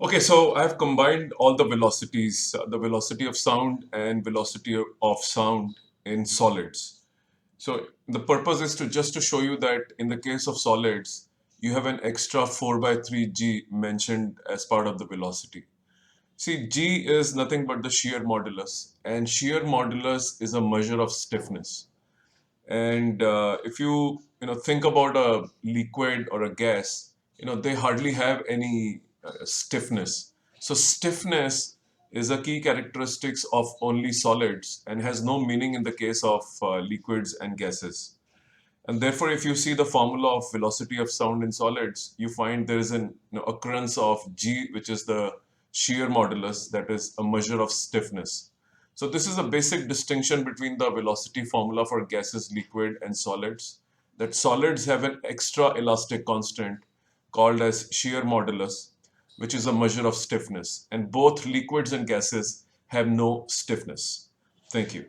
Okay, so I've combined all the velocities, the velocity of sound and velocity of sound in solids. So the purpose is to just to show you that in the case of solids, you have an extra 4 by 3 g mentioned as part of the velocity. See, g is nothing but the shear modulus, and shear modulus is a measure of stiffness. And if you think about a liquid or a gas, they hardly have any stiffness. So stiffness is a key characteristics of only solids and has no meaning in the case of liquids and gases. And therefore, if you see the formula of velocity of sound in solids, you find there is an occurrence of g, which is the shear modulus, that is a measure of stiffness. So this is a basic distinction between the velocity formula for gases, liquid, and solids. That solids have an extra elastic constant called as shear modulus, which is a measure of stiffness. And both liquids and gases have no stiffness. Thank you.